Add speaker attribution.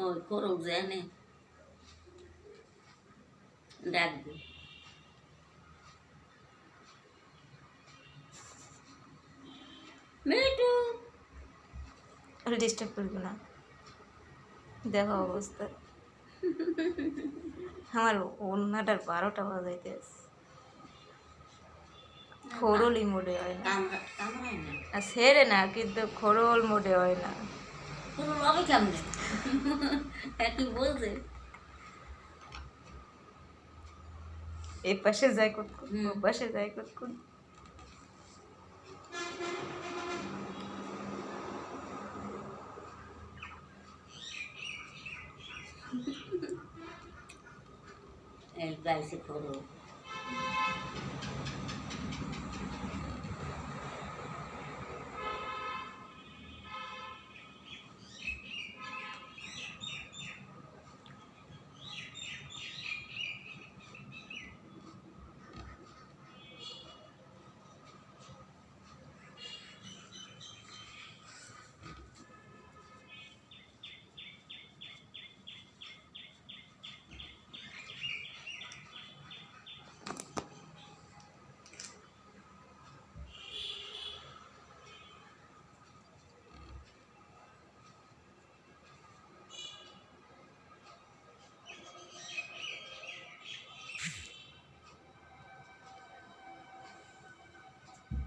Speaker 1: ওই করুক জানে ডাকবে মিটু
Speaker 2: ডিস্টার্ব করবো না, দেখো অবস্থা আমার অন্যটার 12টা বাজাইতে আছে, খোরলি মোডে হয় না,
Speaker 1: কামড়ায় না
Speaker 2: আর সেরে না কিন্তু খোরল মোডে হয় না।
Speaker 1: কোনো লবে কেমনে কি বলছে
Speaker 2: এই পাশে যাই করকুন, ও পাশে যাই করকুন।
Speaker 1: গাইছে করো